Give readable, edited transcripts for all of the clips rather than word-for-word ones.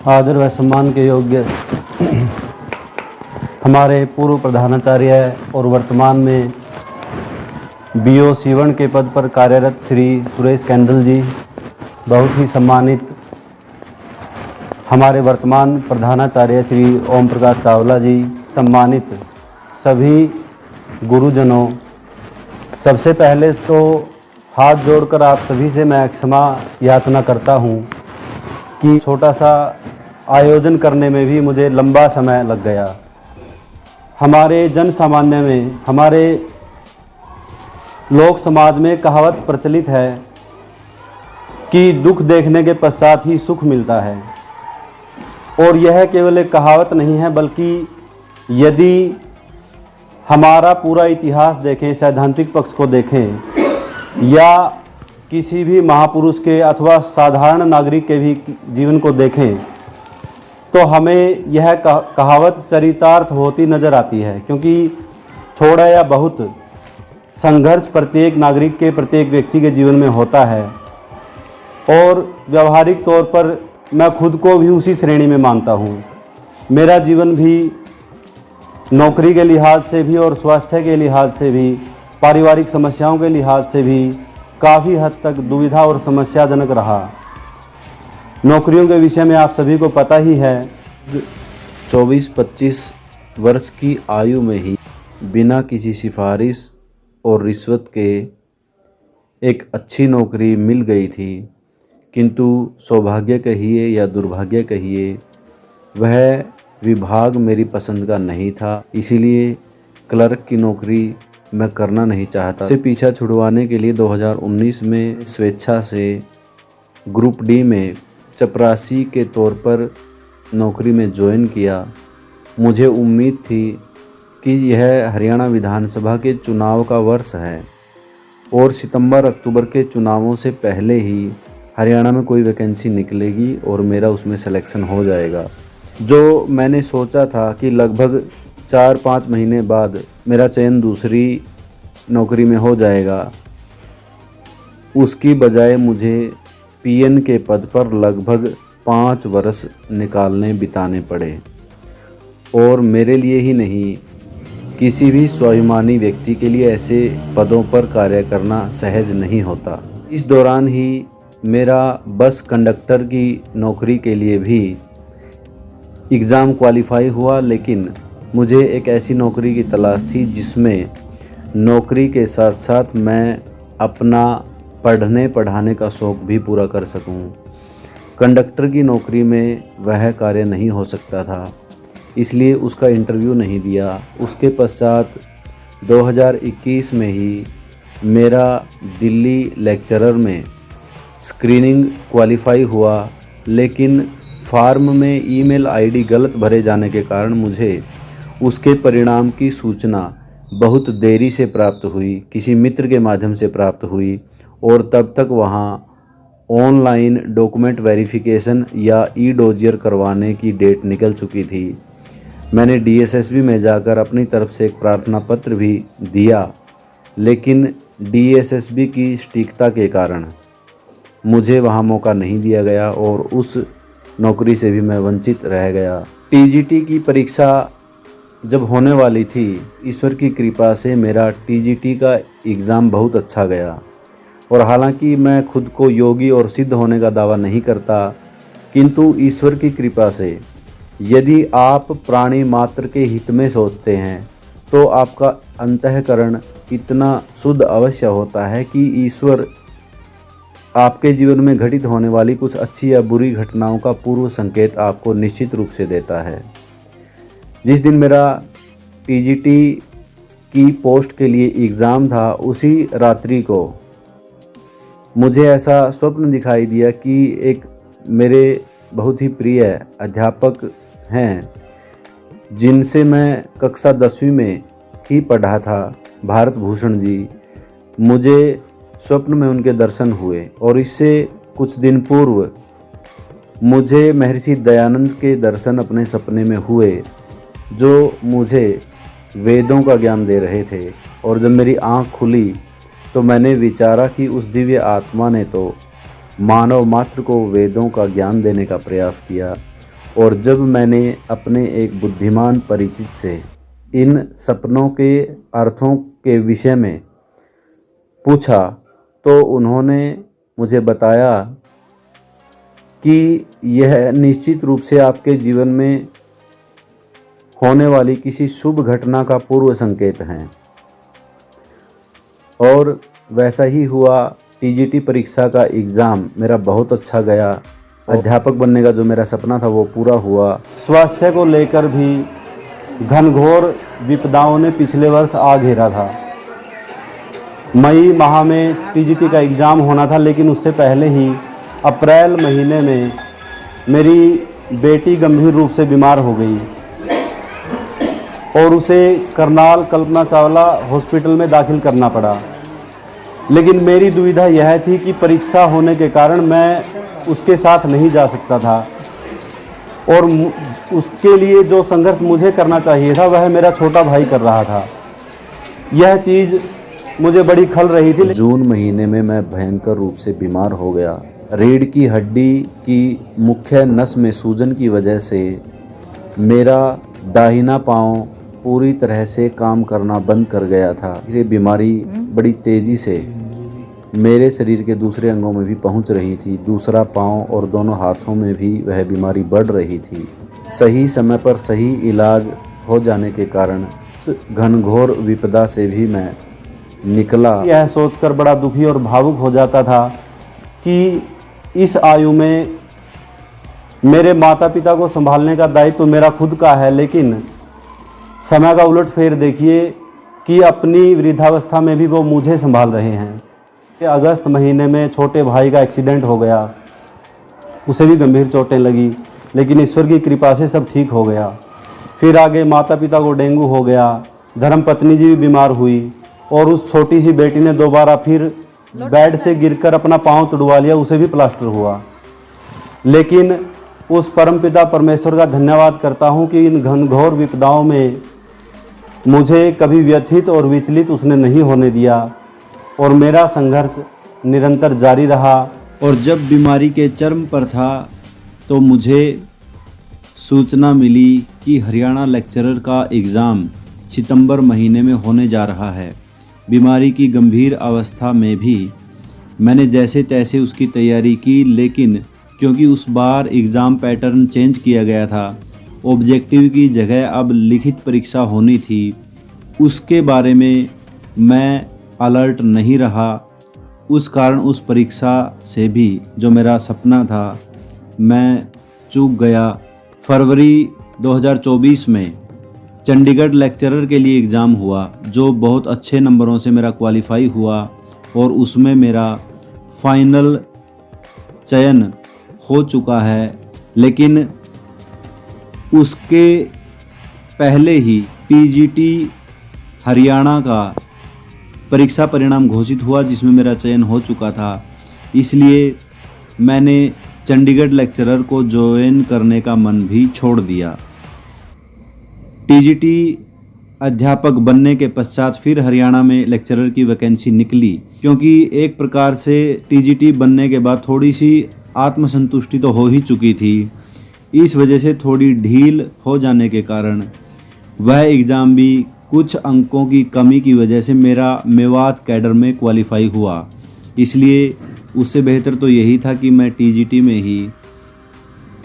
आदर व सम्मान के योग्य हमारे पूर्व प्रधानाचार्य और वर्तमान में बीओ सीवन के पद पर कार्यरत श्री सुरेश कैंडल जी, बहुत ही सम्मानित हमारे वर्तमान प्रधानाचार्य श्री ओम प्रकाश चावला जी, सम्मानित सभी गुरुजनों, सबसे पहले तो हाथ जोड़कर आप सभी से मैं क्षमा याचना करता हूं कि छोटा सा आयोजन करने में भी मुझे लंबा समय लग गया। हमारे जन सामान्य में, हमारे लोक समाज में कहावत प्रचलित है कि दुख देखने के पश्चात ही सुख मिलता है, और यह केवल एक कहावत नहीं है, बल्कि यदि हमारा पूरा इतिहास देखें, सैद्धांतिक पक्ष को देखें या किसी भी महापुरुष के अथवा साधारण नागरिक के भी जीवन को देखें, तो हमें यह कहावत चरितार्थ होती नज़र आती है, क्योंकि थोड़ा या बहुत संघर्ष प्रत्येक नागरिक के, प्रत्येक व्यक्ति के जीवन में होता है। और व्यवहारिक तौर पर मैं खुद को भी उसी श्रेणी में मानता हूँ। मेरा जीवन भी नौकरी के लिहाज से भी और स्वास्थ्य के लिहाज से भी, पारिवारिक समस्याओं के लिहाज से भी काफ़ी हद तक दुविधा और समस्याजनक रहा। नौकरियों के विषय में आप सभी को पता ही है। 24-25 वर्ष की आयु में ही बिना किसी सिफारिश और रिश्वत के एक अच्छी नौकरी मिल गई थी, किंतु सौभाग्य कहिए या दुर्भाग्य कहिए, वह विभाग मेरी पसंद का नहीं था। इसीलिए क्लर्क की नौकरी मैं करना नहीं चाहता। इससे पीछा छुड़वाने के लिए 2019 में स्वेच्छा से ग्रुप डी में चपरासी के तौर पर नौकरी में ज्वाइन किया। मुझे उम्मीद थी कि यह हरियाणा विधानसभा के चुनाव का वर्ष है और सितंबर-अक्टूबर के चुनावों से पहले ही हरियाणा में कोई वैकेंसी निकलेगी और मेरा उसमें सिलेक्शन हो जाएगा। जो मैंने सोचा था कि लगभग 4-5 महीने बाद मेरा चयन दूसरी नौकरी में हो जाएगा, उसकी बजाय मुझे पीएन के पद पर लगभग 5 वर्ष बिताने पड़े। और मेरे लिए ही नहीं, किसी भी स्वाभिमानी व्यक्ति के लिए ऐसे पदों पर कार्य करना सहज नहीं होता। इस दौरान ही मेरा बस कंडक्टर की नौकरी के लिए भी एग्ज़ाम क्वालिफाई हुआ, लेकिन मुझे एक ऐसी नौकरी की तलाश थी जिसमें नौकरी के साथ साथ मैं अपना पढ़ने पढ़ाने का शौक़ भी पूरा कर सकूं। कंडक्टर की नौकरी में वह कार्य नहीं हो सकता था, इसलिए उसका इंटरव्यू नहीं दिया। उसके पश्चात 2021 में ही मेरा दिल्ली लेक्चरर में स्क्रीनिंग क्वालिफाई हुआ, लेकिन फॉर्म में ईमेल आईडी गलत भरे जाने के कारण मुझे उसके परिणाम की सूचना बहुत देरी से प्राप्त हुई, किसी मित्र के माध्यम से प्राप्त हुई, और तब तक वहाँ ऑनलाइन डॉक्यूमेंट वेरिफिकेशन या ई डोजियर करवाने की डेट निकल चुकी थी। मैंने डीएसएसबी में जाकर अपनी तरफ से एक प्रार्थना पत्र भी दिया, लेकिन डीएसएसबी की सटीकता के कारण मुझे वहाँ मौका नहीं दिया गया और उस नौकरी से भी मैं वंचित रह गया। टीजीटी की परीक्षा जब होने वाली थी, ईश्वर की कृपा से मेरा टीजीटी का एग्ज़ाम बहुत अच्छा गया। और हालांकि मैं खुद को योगी और सिद्ध होने का दावा नहीं करता, किंतु ईश्वर की कृपा से यदि आप प्राणी मात्र के हित में सोचते हैं तो आपका अंतःकरण इतना शुद्ध अवश्य होता है कि ईश्वर आपके जीवन में घटित होने वाली कुछ अच्छी या बुरी घटनाओं का पूर्व संकेत आपको निश्चित रूप से देता है। जिस दिन मेरा टीजीटी की पोस्ट के लिए एग्ज़ाम था, उसी रात्रि को मुझे ऐसा स्वप्न दिखाई दिया कि एक मेरे बहुत ही प्रिय अध्यापक हैं, जिनसे मैं कक्षा 10वीं में ही पढ़ा था, भारत भूषण जी, मुझे स्वप्न में उनके दर्शन हुए। और इससे कुछ दिन पूर्व मुझे महर्षि दयानंद के दर्शन अपने सपने में हुए, जो मुझे वेदों का ज्ञान दे रहे थे। और जब मेरी आँख खुली तो मैंने विचारा कि उस दिव्य आत्मा ने तो मानव मात्र को वेदों का ज्ञान देने का प्रयास किया, और जब मैंने अपने एक बुद्धिमान परिचित से इन सपनों के अर्थों के विषय में पूछा तो उन्होंने मुझे बताया कि यह निश्चित रूप से आपके जीवन में होने वाली किसी शुभ घटना का पूर्व संकेत हैं। और वैसा ही हुआ। टीजीटी परीक्षा का एग्ज़ाम मेरा बहुत अच्छा गया। अध्यापक बनने का जो मेरा सपना था वो पूरा हुआ। स्वास्थ्य को लेकर भी घनघोर विपदाओं ने पिछले वर्ष आ घेरा था। मई माह में टीजीटी का एग्ज़ाम होना था, लेकिन उससे पहले ही अप्रैल महीने में मेरी बेटी गंभीर रूप से बीमार हो गई और उसे करनाल कल्पना चावला हॉस्पिटल में दाखिल करना पड़ा। लेकिन मेरी दुविधा यह थी कि परीक्षा होने के कारण मैं उसके साथ नहीं जा सकता था और उसके लिए जो संघर्ष मुझे करना चाहिए था वह मेरा छोटा भाई कर रहा था। यह चीज़ मुझे बड़ी खल रही थी। जून महीने में मैं भयंकर रूप से बीमार हो गया। रीढ़ की हड्डी की मुख्य नस में सूजन की वजह से मेरा दाहिना पांव पूरी तरह से काम करना बंद कर गया था। ये बीमारी बड़ी तेज़ी से मेरे शरीर के दूसरे अंगों में भी पहुंच रही थी। दूसरा पांव और दोनों हाथों में भी वह बीमारी बढ़ रही थी। सही समय पर सही इलाज हो जाने के कारण घनघोर विपदा से भी मैं निकला। यह सोचकर बड़ा दुखी और भावुक हो जाता था कि इस आयु में मेरे माता पिता को संभालने का दायित्व तो मेरा खुद का है, लेकिन समय का उलट फेर देखिए कि अपनी वृद्धावस्था में भी वो मुझे संभाल रहे हैं। अगस्त महीने में छोटे भाई का एक्सीडेंट हो गया, उसे भी गंभीर चोटें लगी, लेकिन ईश्वर की कृपा से सब ठीक हो गया। फिर आगे माता पिता को डेंगू हो गया, धर्मपत्नी जी भी बीमार हुई और उस छोटी सी बेटी ने दोबारा फिर बेड से गिरकर अपना पांव तुड़वा लिया, उसे भी प्लास्टर हुआ। लेकिन उस परमपिता परमेश्वर का धन्यवाद करता हूँ कि इन घनघोर विपदाओं में मुझे कभी व्यथित और विचलित उसने नहीं होने दिया और मेरा संघर्ष निरंतर जारी रहा। और जब बीमारी के चरम पर था तो मुझे सूचना मिली कि हरियाणा लेक्चरर का एग्ज़ाम सितंबर महीने में होने जा रहा है। बीमारी की गंभीर अवस्था में भी मैंने जैसे तैसे उसकी तैयारी की, लेकिन क्योंकि उस बार एग्ज़ाम पैटर्न चेंज किया गया था, ऑब्जेक्टिव की जगह अब लिखित परीक्षा होनी थी, उसके बारे में मैं अलर्ट नहीं रहा। उस कारण उस परीक्षा से भी जो मेरा सपना था मैं चूक गया। फरवरी 2024 में चंडीगढ़ लेक्चरर के लिए एग्ज़ाम हुआ, जो बहुत अच्छे नंबरों से मेरा क्वालिफाई हुआ और उसमें मेरा फाइनल चयन हो चुका है। लेकिन उसके पहले ही टीजीटी हरियाणा का परीक्षा परिणाम घोषित हुआ, जिसमें मेरा चयन हो चुका था। इसलिए मैंने चंडीगढ़ लेक्चरर को ज्वाइन करने का मन भी छोड़ दिया। टीजीटी अध्यापक बनने के पश्चात फिर हरियाणा में लेक्चरर की वैकेंसी निकली, क्योंकि एक प्रकार से टीजीटी बनने के बाद थोड़ी सी आत्मसंतुष्टि तो हो ही चुकी थी। इस वजह से थोड़ी ढील हो जाने के कारण वह एग्ज़ाम भी कुछ अंकों की कमी की वजह से मेरा मेवात कैडर में क्वालिफाई हुआ। इसलिए उससे बेहतर तो यही था कि मैं टीजीटी में ही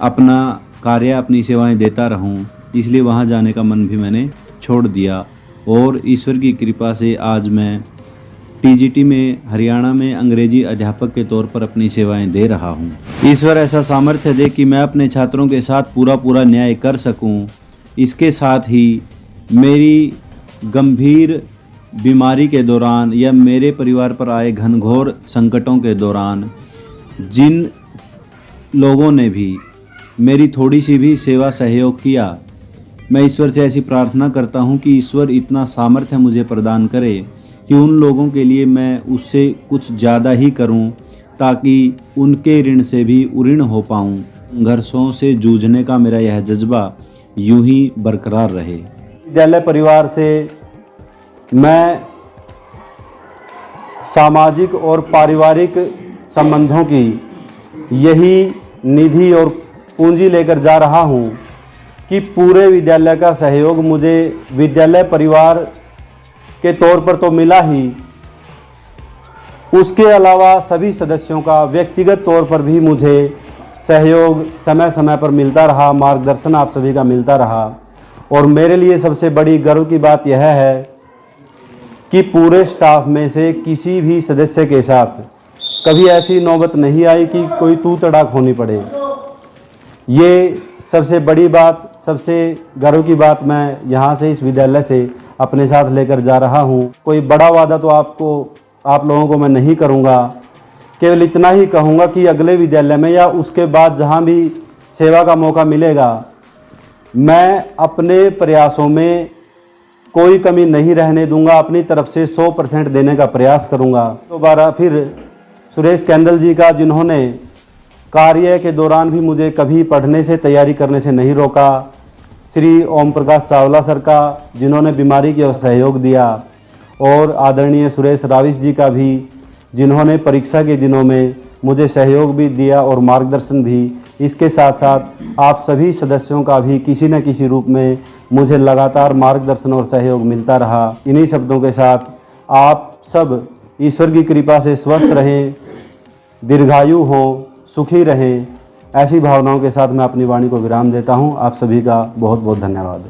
अपना कार्य, अपनी सेवाएं देता रहूं। इसलिए वहां जाने का मन भी मैंने छोड़ दिया और ईश्वर की कृपा से आज मैं टीजीटी में हरियाणा में अंग्रेजी अध्यापक के तौर पर अपनी सेवाएं दे रहा हूं। ईश्वर ऐसा सामर्थ्य दे कि मैं अपने छात्रों के साथ पूरा न्याय कर सकूं। इसके साथ ही मेरी गंभीर बीमारी के दौरान या मेरे परिवार पर आए घनघोर संकटों के दौरान जिन लोगों ने भी मेरी थोड़ी सी भी सेवा सहयोग किया, मैं ईश्वर से ऐसी प्रार्थना करता हूं कि ईश्वर इतना सामर्थ्य मुझे प्रदान करे कि उन लोगों के लिए मैं उससे कुछ ज़्यादा ही करूं, ताकि उनके ऋण से भी उऋण हो पाऊं। संघर्षों से जूझने का मेरा यह जज्बा यूं ही बरकरार रहे। विद्यालय परिवार से मैं सामाजिक और पारिवारिक संबंधों की यही निधि और पूंजी लेकर जा रहा हूं कि पूरे विद्यालय का सहयोग मुझे विद्यालय परिवार के तौर पर तो मिला ही, उसके अलावा सभी सदस्यों का व्यक्तिगत तौर पर भी मुझे सहयोग समय समय पर मिलता रहा, मार्गदर्शन आप सभी का मिलता रहा। और मेरे लिए सबसे बड़ी गर्व की बात यह है कि पूरे स्टाफ में से किसी भी सदस्य के साथ कभी ऐसी नौबत नहीं आई कि कोई तू तड़ाक होनी पड़े। ये सबसे बड़ी बात, सबसे गर्व की बात मैं यहाँ से, इस विद्यालय से अपने साथ लेकर जा रहा हूँ। कोई बड़ा वादा तो आप लोगों को मैं नहीं करूँगा, केवल इतना ही कहूँगा कि अगले विद्यालय में या उसके बाद जहाँ भी सेवा का मौका मिलेगा, मैं अपने प्रयासों में कोई कमी नहीं रहने दूंगा, अपनी तरफ से 100% देने का प्रयास करूंगा। दोबारा फिर सुरेश कैंडल जी का, जिन्होंने कार्य के दौरान भी मुझे कभी पढ़ने से, तैयारी करने से नहीं रोका। श्री ओम प्रकाश चावला सर का, जिन्होंने बीमारी के सहयोग दिया। और आदरणीय सुरेश राविश जी का भी, जिन्होंने परीक्षा के दिनों में मुझे सहयोग भी दिया और मार्गदर्शन भी। इसके साथ साथ आप सभी सदस्यों का भी किसी न किसी रूप में मुझे लगातार मार्गदर्शन और सहयोग मिलता रहा। इन्हीं शब्दों के साथ आप सब ईश्वर की कृपा से स्वस्थ रहें, दीर्घायु हों, सुखी रहें, ऐसी भावनाओं के साथ मैं अपनी वाणी को विराम देता हूं। आप सभी का बहुत बहुत धन्यवाद।